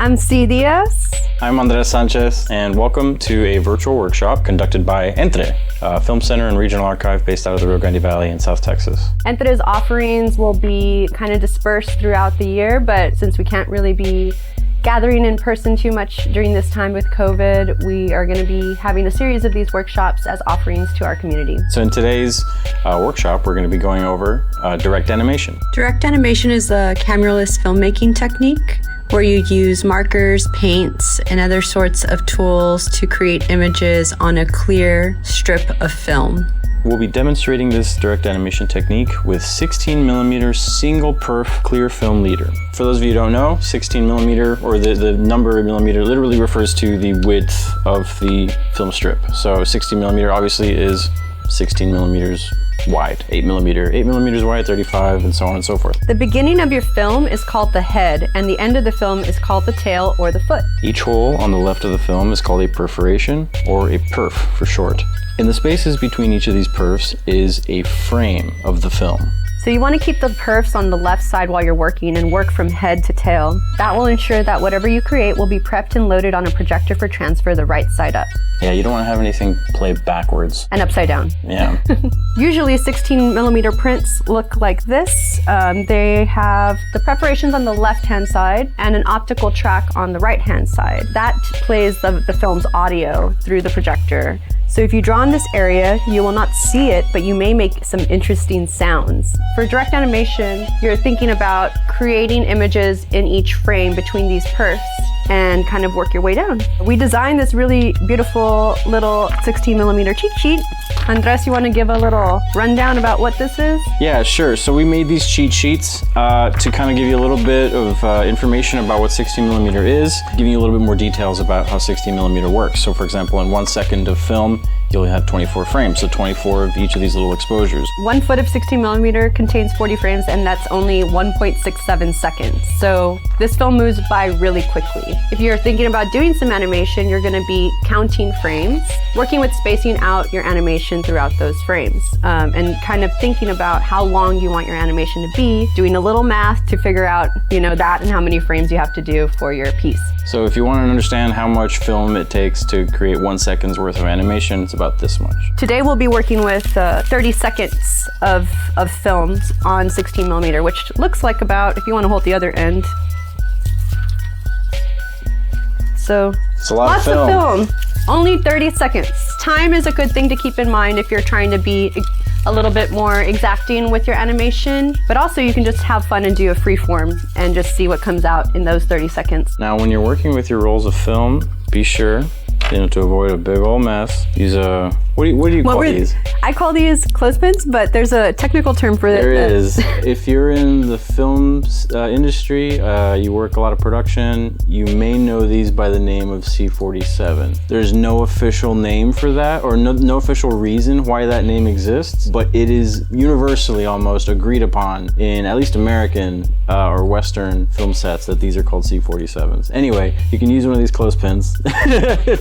I'm C. Díaz. I'm Andres Sanchez, and welcome to a virtual workshop conducted by ENTRE, a film center and regional archive based out of the Rio Grande Valley in South Texas. ENTRE's offerings will be kind of dispersed throughout the year, but since we can't really be gathering in person too much during this time with COVID, we are going to be having a series of these workshops as offerings to our community. So in today's workshop, we're going to be going over direct animation. Direct animation is a cameraless filmmaking technique where you use markers, paints, and other sorts of tools to create images on a clear strip of film. We'll be demonstrating this direct animation technique with 16mm single perf clear film leader. For those of you who don't know, 16mm, or the number millimeter, literally refers to the width of the film strip. So 16mm obviously is 16mm wide, 8mm wide, 35, and so on and so forth. The beginning of your film is called the head, and the end of the film is called the tail or the foot. Each hole on the left of the film is called a perforation, or a perf for short. In the spaces between each of these perfs is a frame of the film. So you want to keep the perfs on the left side while you're working and work from head to tail. That will ensure that whatever you create will be prepped and loaded on a projector for transfer the right side up. Yeah, you don't want to have anything play backwards. And upside down. Yeah. Usually 16mm prints look like this. They have the perforations on the left-hand side and an optical track on the right-hand side. That plays the film's audio through the projector. So if you draw in this area, you will not see it, but you may make some interesting sounds. For direct animation, you're thinking about creating images in each frame between these perfs and kind of work your way down. We designed this really beautiful little 16mm cheat sheet. Andres, you want to give a little rundown about what this is? Yeah, sure. So we made these cheat sheets to kind of give you a little bit of information about what 16mm is, giving you a little bit more details about how 16mm works. So for example, in 1 second of film, you'll have 24 frames, so 24 of each of these little exposures. 1 foot of 16mm contains 40 frames, and that's only 1.67 seconds. So this film moves by really quickly. If you're thinking about doing some animation, you're going to be counting frames, working with spacing out your animation throughout those frames, and kind of thinking about how long you want your animation to be, doing a little math to figure out, that and how many frames you have to do for your piece. So if you want to understand how much film it takes to create 1 second's worth of animation, it's about this much. Today we'll be working with 30 seconds of films on 16mm, which looks like about, if you want to hold the other end. So it's a lot lots of film. Only 30 seconds. Time is a good thing to keep in mind if you're trying to be a little bit more exacting with your animation, but also you can just have fun and do a free form and just see what comes out in those 30 seconds. Now, when you're working with your rolls of film, be sure to avoid a big old mess. Use a, what do you call these? I call these clothespins, but there's a technical term for it. There is. If you're in the film industry, you work a lot of production, you may know these by the name of C47. There's no official name for that, or no official reason why that name exists, but it is universally almost agreed upon in at least American or Western film sets that these are called C47s. Anyway, you can use one of these clothespins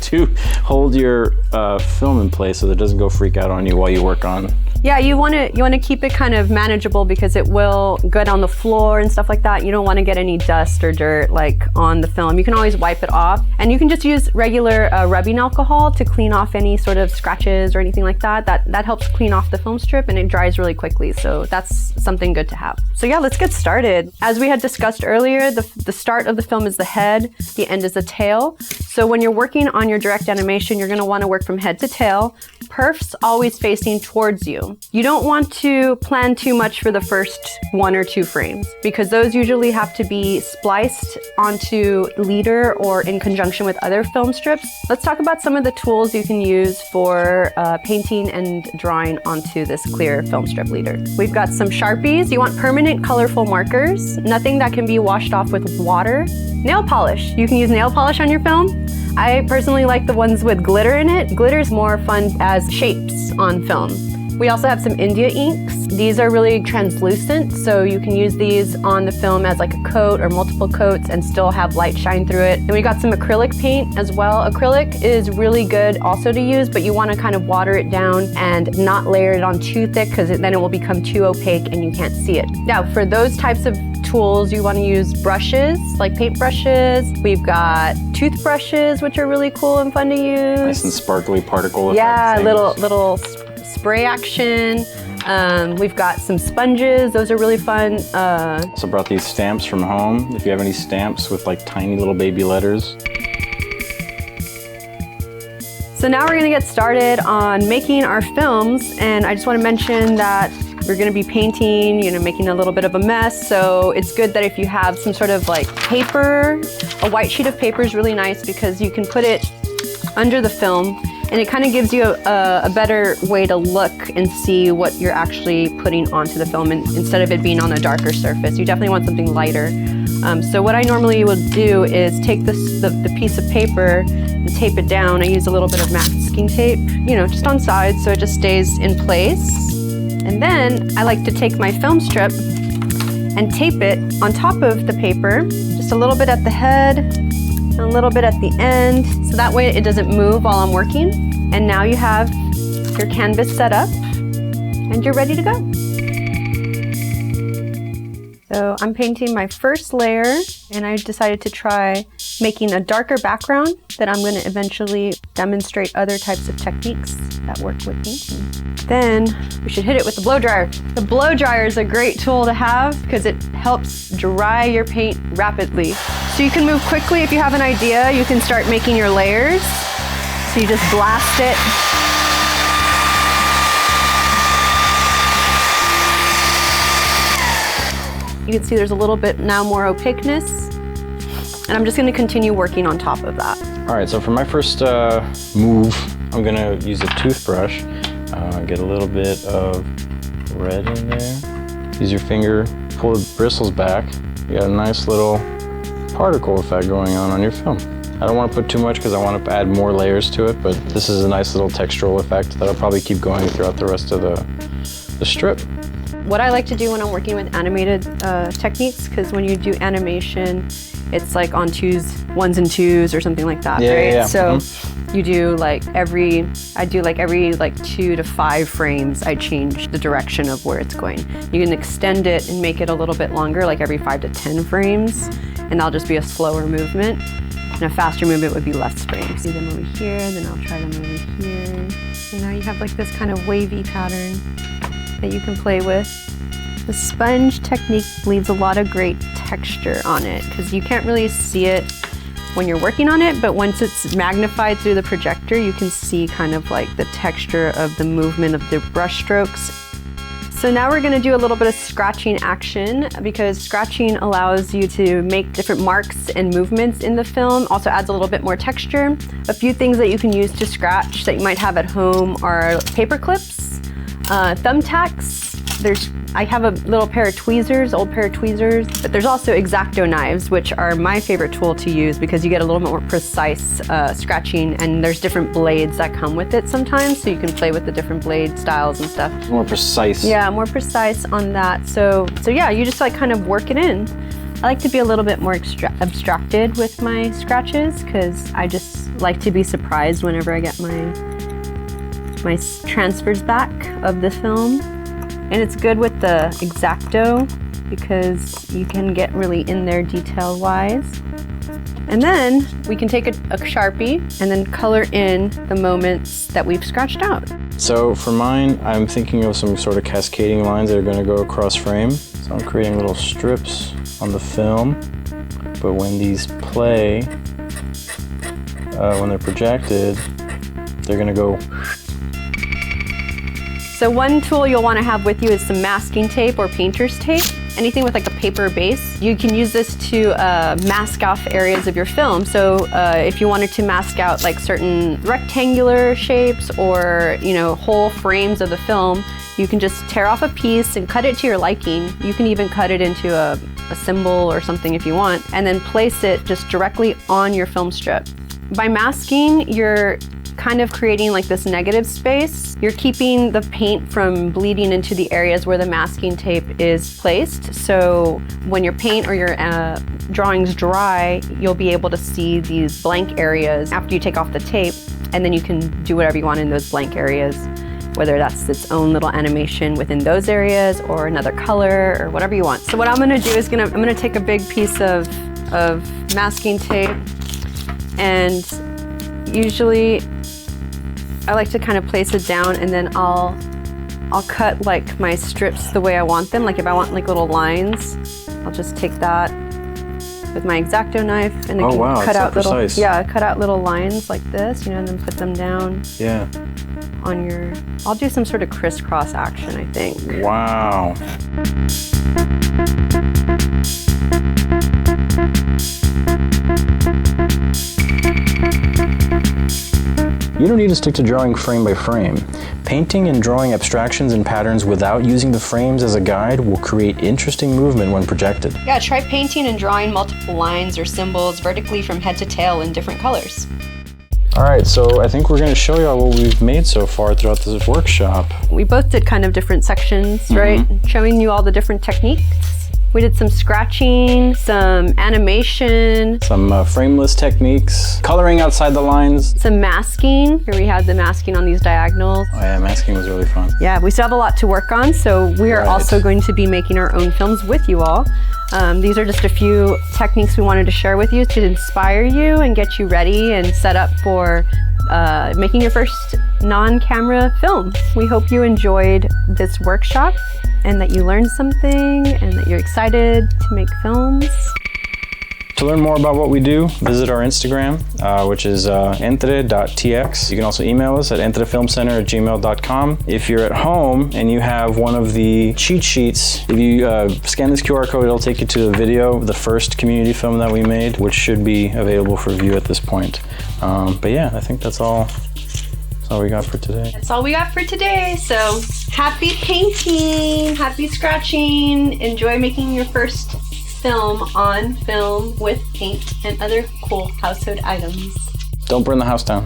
to hold your film in place so that it doesn't go freak out on you while you work on. Yeah, you want to keep it kind of manageable because it will go down the floor and stuff like that. You don't want to get any dust or dirt like on the film. You can always wipe it off, and you can just use regular rubbing alcohol to clean off any sort of scratches or anything like that. That helps clean off the film strip, and it dries really quickly. So that's something good to have. So yeah, let's get started. As we had discussed earlier, the start of the film is the head, the end is the tail. So when you're working on your direct animation, you're going to want to work from head to tail. Perfs always facing towards you. You don't want to plan too much for the first 1 or 2 frames because those usually have to be spliced onto leader or in conjunction with other film strips. Let's talk about some of the tools you can use for painting and drawing onto this clear film strip leader. We've got some Sharpies. You want permanent colorful markers, nothing that can be washed off with water. Nail polish. You can use nail polish on your film. I personally like the ones with glitter in it. Glitter is more fun as shapes on film. We also have some India inks. These are really translucent, so you can use these on the film as like a coat or multiple coats and still have light shine through it. And we got some acrylic paint as well. Acrylic is really good also to use, but you want to kind of water it down and not layer it on too thick because then it will become too opaque and you can't see it. Now, for those types of tools, you want to use brushes, like paint brushes. We've got toothbrushes, which are really cool and fun to use. Nice and sparkly particle effect Yeah, things. little spray action. We've got some sponges. Those are really fun. Also brought these stamps from home. If you have any stamps with like tiny little baby letters. So now we're gonna get started on making our films, and I just want to mention that we're gonna be painting, making a little bit of a mess, so it's good that if you have some sort of like paper, a white sheet of paper is really nice because you can put it under the film, and it kind of gives you a better way to look and see what you're actually putting onto the film, and instead of it being on a darker surface. You definitely want something lighter. So what I normally would do is take the piece of paper and tape it down. I use a little bit of masking tape, just on sides so it just stays in place. And then I like to take my film strip and tape it on top of the paper, just a little bit at the head, and a little bit at the end, so that way it doesn't move while I'm working. And now you have your canvas set up and you're ready to go. So I'm painting my first layer, and I decided to try making a darker background that I'm going to eventually demonstrate other types of techniques that work with painting. Then we should hit it with the blow dryer. The blow dryer is a great tool to have because it helps dry your paint rapidly. So you can move quickly. If you have an idea, you can start making your layers. So you just blast it. You can see there's a little bit now more opaqueness, and I'm just going to continue working on top of that. All right, so for my first move, I'm gonna use a toothbrush. Get a little bit of red in there. Use your finger, pull the bristles back. You got a nice little particle effect going on your film. I don't want to put too much because I want to add more layers to it, but this is a nice little textural effect that I'll probably keep going throughout the rest of the strip. What I like to do when I'm working with animated techniques, because when you do animation, it's like on ones and twos or something like that, right? Yeah. So you do every 2 to 5 frames, I change the direction of where it's going. You can extend it and make it a little bit longer, like every 5 to 10 frames, and that'll just be a slower movement. And a faster movement would be less frames. See them over here, then I'll try them over here. And now you have like this kind of wavy pattern that you can play with. The sponge technique leaves a lot of great texture on it because you can't really see it when you're working on it, but once it's magnified through the projector, you can see kind of like the texture of the movement of the brush strokes. So now we're gonna do a little bit of scratching action because scratching allows you to make different marks and movements in the film, also adds a little bit more texture. A few things that you can use to scratch that you might have at home are paper clips, thumbtacks. I have a little pair of tweezers, old pair of tweezers, but there's also X-Acto knives, which are my favorite tool to use because you get a little bit more precise scratching, and there's different blades that come with it sometimes, so you can play with the different blade styles and stuff. More precise. Yeah, more precise on that. So yeah, you just like kind of work it in. I like to be a little bit more abstracted with my scratches because I just like to be surprised whenever I get my transfers back of the film. And it's good with the X-Acto because you can get really in there detail-wise. And then we can take a Sharpie and then color in the moments that we've scratched out. So for mine, I'm thinking of some sort of cascading lines that are gonna go across frame. So I'm creating little strips on the film, but when these play, when they're projected, they're gonna go. So one tool you'll want to have with you is some masking tape or painter's tape. Anything with like a paper base. You can use this to mask off areas of your film. So if you wanted to mask out like certain rectangular shapes or whole frames of the film, you can just tear off a piece and cut it to your liking. You can even cut it into a symbol or something if you want, and then place it just directly on your film strip. By masking, you're kind of creating like this negative space. You're keeping the paint from bleeding into the areas where the masking tape is placed. So when your paint or your drawings dry, you'll be able to see these blank areas after you take off the tape, and then you can do whatever you want in those blank areas. whether that's its own little animation within those areas or another color or whatever you want. So what I'm gonna do is I'm gonna take a big piece of masking tape, and usually I like to kind of place it down, and then I'll cut like my strips the way I want them. Like if I want like little lines, I'll just take that with my X-Acto knife, and it can cut out little, cut out little lines like this, you know, and then put them down. Yeah. On your, I'll do some sort of crisscross action, I think. Wow. You don't need to stick to drawing frame by frame. Painting and drawing abstractions and patterns without using the frames as a guide will create interesting movement when projected. Yeah, try painting and drawing multiple lines or symbols vertically from head to tail in different colors. All right, so I think we're going to show y'all what we've made so far throughout this workshop. We both did kind of different sections, right? Showing you all the different techniques. We did some scratching, some animation, some frameless techniques, coloring outside the lines, some masking. Here we had the masking on these diagonals. Oh yeah, masking was really fun. Yeah, we still have a lot to work on, so we are also going to be making our own films with you all. These are just a few techniques we wanted to share with you to inspire you and get you ready and set up for making your first non-camera film. We hope you enjoyed this workshop and that you learned something and that you're excited to make films. To learn more about what we do, visit our Instagram, which is entre.tx. You can also email us at entrefilmcenter@gmail.com. If you're at home and you have one of the cheat sheets, if you scan this QR code, it'll take you to the video of the first community film that we made, which should be available for view at this point. But yeah, I think that's all we got for today. That's all we got for today. So happy painting, happy scratching. Enjoy making your first film on film with paint and other cool household items. Don't burn the house down.